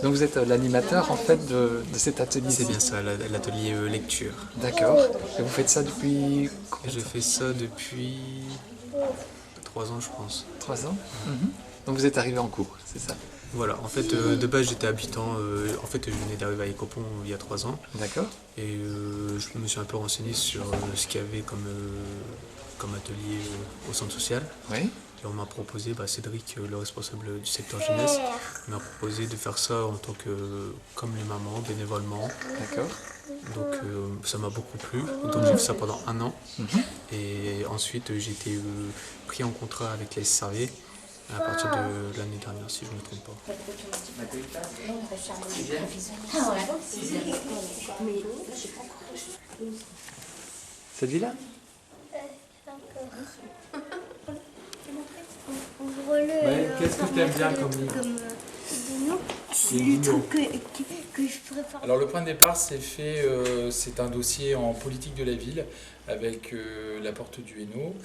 Donc vous êtes l'animateur en fait de cet atelier. C'est bien ça, l'atelier lecture. D'accord. Et vous faites ça depuis combien de Je temps? fais ça depuis 3 ans, je pense. 3 ans. Donc vous êtes arrivé en cours, c'est ça? Voilà, en fait, de base, j'étais habitant. En fait, je venais d'arriver à Écopon il y a 3 ans. D'accord. Et je me suis un peu renseigné sur ce qu'il y avait comme atelier au centre social. Oui. Et on m'a proposé, Cédric, le responsable du secteur jeunesse, m'a proposé de faire ça en tant que, comme les mamans, bénévolement. D'accord. Donc ça m'a beaucoup plu. Donc j'ai fait ça pendant 1 an. Et ensuite j'ai été pris en contrat avec la SRV à partir de l'année dernière, si je ne me trompe pas. Cette vie-là? Qu'est-ce que tu aimes bien comme livre? Les trucs que je préfère. Alors le point de départ c'est un dossier en politique de la ville avec la porte du Hainaut,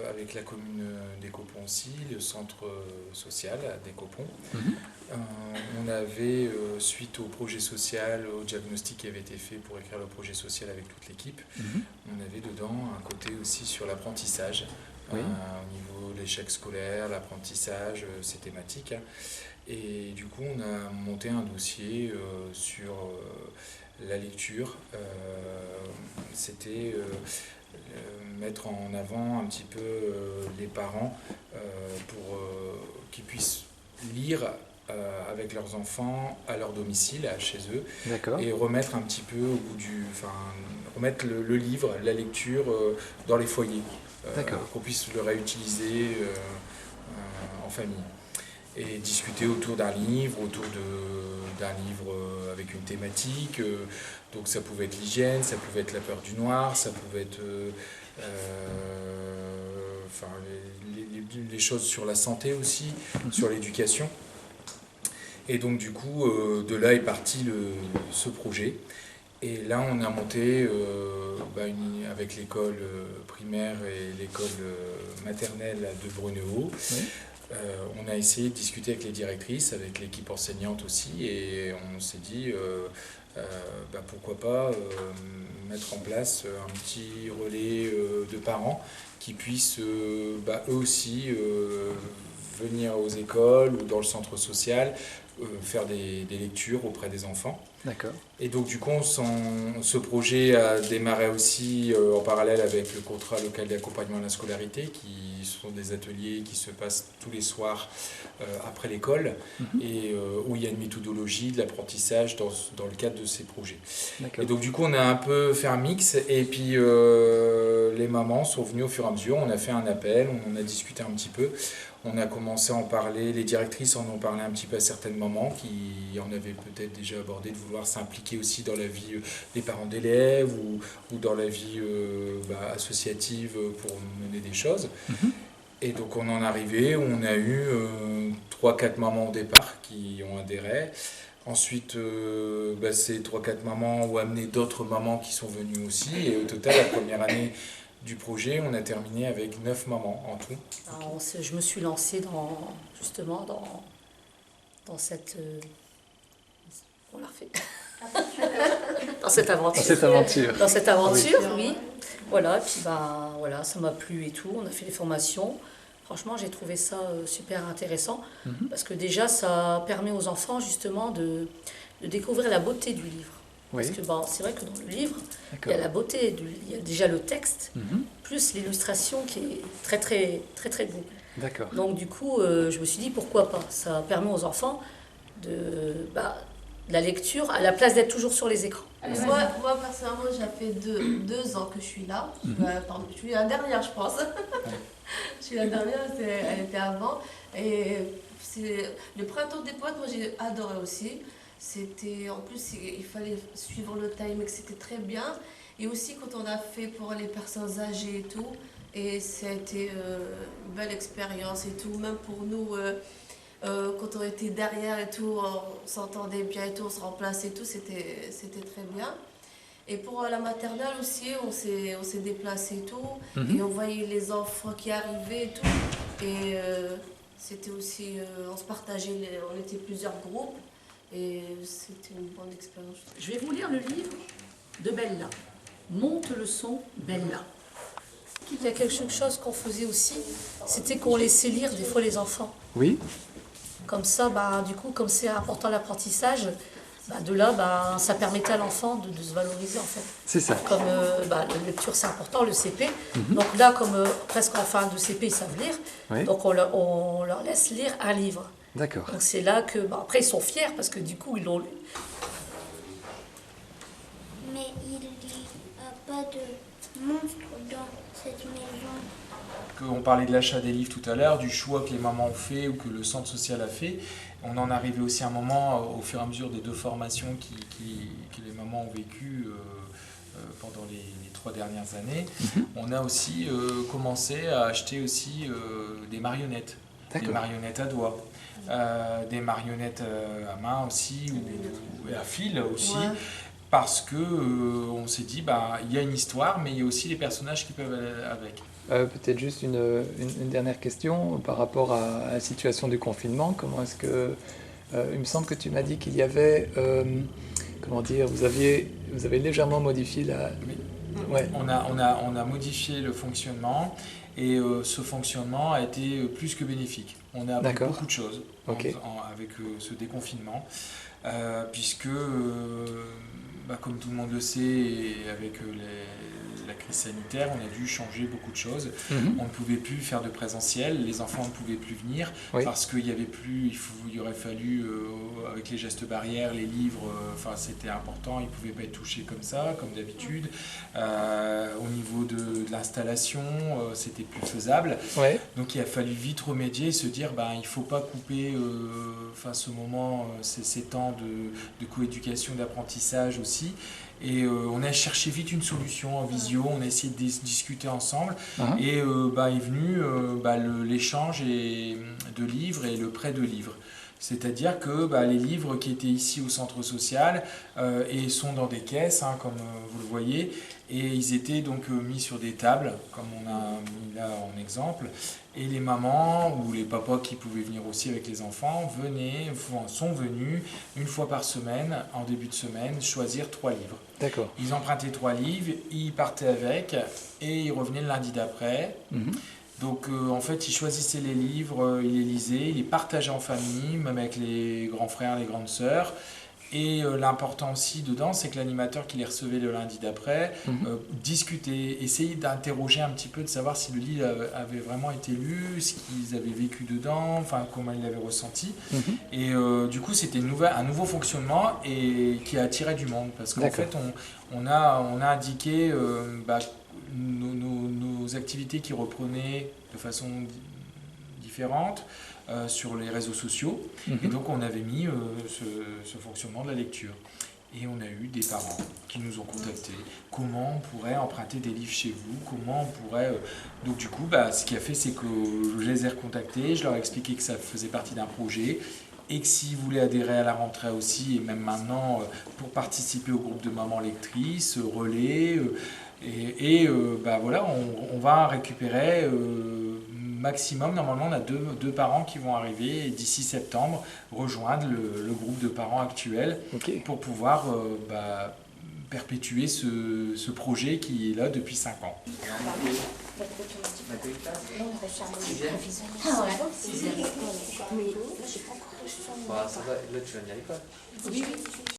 avec la commune d'Écopon aussi, le centre social d'Écopon. On avait, suite au projet social, au diagnostic qui avait été fait pour écrire le projet social avec toute l'équipe, on avait dedans un côté aussi sur l'apprentissage, au niveau de l'échec scolaire, l'apprentissage, ces thématiques. Et du coup, on a monté un dossier sur la lecture. C'était mettre en avant un petit peu les parents pour qu'ils puissent lire avec leurs enfants à leur domicile, chez eux, et remettre un petit peu remettre le livre, la lecture dans les foyers, qu'on puisse le réutiliser en famille. Et discuter autour d'un livre, avec une thématique. Donc ça pouvait être l'hygiène, ça pouvait être la peur du noir, ça pouvait être les choses sur la santé aussi, sur l'éducation. Et donc du coup, de là est parti ce projet. Et là, on a monté avec l'école primaire et l'école maternelle de Brunehaut. On a essayé de discuter avec les directrices, avec l'équipe enseignante aussi, et on s'est dit pourquoi pas mettre en place un petit relais de parents qui puissent eux aussi venir aux écoles ou dans le centre social, faire des lectures auprès des enfants. D'accord. Et donc du coup, ce projet a démarré aussi en parallèle avec le contrat local d'accompagnement à la scolarité, qui sont des ateliers qui se passent tous les soirs après l'école, et où il y a une méthodologie de l'apprentissage dans le cadre de ces projets. Et donc du coup, on a un peu fait un mix, et puis les mamans sont venues au fur et à mesure, on a fait un appel, on en a discuté un petit peu. On a commencé à en parler, les directrices en ont parlé un petit peu à certaines mamans qui en avaient peut-être déjà abordé de vouloir s'impliquer aussi dans la vie des parents d'élèves ou dans la vie associative pour mener des choses. Et donc on en est arrivé, on a eu 3-4 mamans au départ qui ont adhéré. Ensuite, ces 3-4 mamans ont amené d'autres mamans qui sont venues aussi. Et au total, la première année du projet, on a terminé avec 9 mamans en tout. Alors, je me suis lancée dans cette... on l'a refait. Dans cette aventure. Dans cette aventure, oui. Voilà, et puis voilà, ça m'a plu et tout. On a fait les formations. Franchement, j'ai trouvé ça super intéressant parce que déjà, ça permet aux enfants justement de découvrir la beauté du livre. Parce que c'est vrai que dans le livre, il y a la beauté, il y a déjà le texte, plus l'illustration qui est très très très très beau. D'accord. Donc du coup, je me suis dit pourquoi pas. Ça permet aux enfants de la lecture à la place d'être toujours sur les écrans. Moi personnellement, ça fait 2 ans que je suis là. Je suis la dernière, je pense. Je suis la dernière, elle était avant. Et le printemps des poètes, moi j'ai adoré aussi. En plus, il fallait suivre le timing, c'était très bien. Et aussi quand on a fait pour les personnes âgées et tout, et ça a été une belle expérience et tout, même pour nous, quand on était derrière et tout, on s'entendait bien et tout, on se remplaçait et tout, c'était très bien. Et pour la maternelle aussi, on s'est déplacé et tout, et on voyait les enfants qui arrivaient et tout, et C'était aussi, on se partageait, on était plusieurs groupes et c'était une bonne expérience. Je vais vous lire le livre de Bella. Monte le son, Bella. Il y a quelque chose qu'on faisait aussi, c'était qu'on laissait lire des fois les enfants. Oui. Comme ça, du coup, comme c'est important l'apprentissage, de là, ça permettait à l'enfant de se valoriser en fait. C'est ça. Comme la lecture c'est important, le CP. Donc là, comme presque en fin de CP, ils savent lire, Oui. donc on leur laisse lire un livre. D'accord. Donc c'est là que, après ils sont fiers parce que du coup ils l'ont lu. Mais il n'y a pas de monstre dans cette maison. On parlait de l'achat des livres tout à l'heure, du choix que les mamans ont fait ou que le centre social a fait. On en arrivait aussi à un moment, au fur et à mesure des 2 formations que les mamans ont vécues pendant les 3 dernières années. On a aussi commencé à acheter aussi des marionnettes. Des marionnettes à doigts, des marionnettes à main aussi, ou à fil aussi. Ouais. Parce que on s'est dit, il y a une histoire, mais il y a aussi les personnages qui peuvent aller avec. Peut-être juste une dernière question par rapport à la situation du confinement. Comment est-ce que... il me semble que tu m'as dit qu'il y avait... comment dire, vous avez légèrement modifié la... Oui. Ouais. On a modifié le fonctionnement et ce fonctionnement a été plus que bénéfique. On a appris beaucoup de choses avec ce déconfinement, puisque... comme tout le monde le sait, et avec la crise sanitaire, on a dû changer beaucoup de choses. On ne pouvait plus faire de présentiel, les enfants ne pouvaient plus venir parce qu'il y avait plus, il aurait fallu, avec les gestes barrières, les livres, c'était important, ils ne pouvaient pas être touchés comme ça, comme d'habitude. Au niveau de l'installation, c'était plus faisable. Ouais. Donc il a fallu vite remédier et se dire, il ne faut pas couper ce moment, ces temps de coéducation, d'apprentissage aussi. Et on a cherché vite une solution en visio, on a essayé de discuter ensemble et est venu l'échange de livres et le prêt de livres. C'est-à-dire que les livres qui étaient ici au centre social et sont dans des caisses, comme vous le voyez, et ils étaient donc mis sur des tables, comme on a mis là en exemple, et les mamans ou les papas qui pouvaient venir aussi avec les enfants sont venus une fois par semaine, en début de semaine, choisir 3 livres. D'accord. Ils empruntaient 3 livres, ils partaient avec et ils revenaient le lundi d'après. Donc en fait, ils choisissaient les livres, ils les lisaient, ils les partageaient en famille, même avec les grands frères, les grandes sœurs. Et l'important aussi dedans, c'est que l'animateur qui les recevait le lundi d'après discutait, essayait d'interroger un petit peu, de savoir si le livre avait vraiment été lu, ce qu'ils avaient vécu dedans, comment ils l'avaient ressenti. Et du coup, c'était un nouveau fonctionnement et qui a attiré du monde. Parce qu'en fait, on a indiqué nos activités qui reprenaient de façon différente sur les réseaux sociaux. Et donc on avait mis ce fonctionnement de la lecture. Et on a eu des parents qui nous ont contactés. Comment on pourrait emprunter des livres chez vous? Comment on pourrait... Donc du coup, ce qui a fait, c'est que je les ai recontactés, je leur ai expliqué que ça faisait partie d'un projet et que s'ils voulaient adhérer à la rentrée aussi, et même maintenant, pour participer au groupe de mamans lectrices, relais... on va récupérer maximum, normalement on a deux parents qui vont arriver et d'ici septembre rejoindre le groupe de parents actuel pour pouvoir perpétuer ce projet qui est là depuis 5 ans. Ça va, là tu vas venir à l'école. Oui.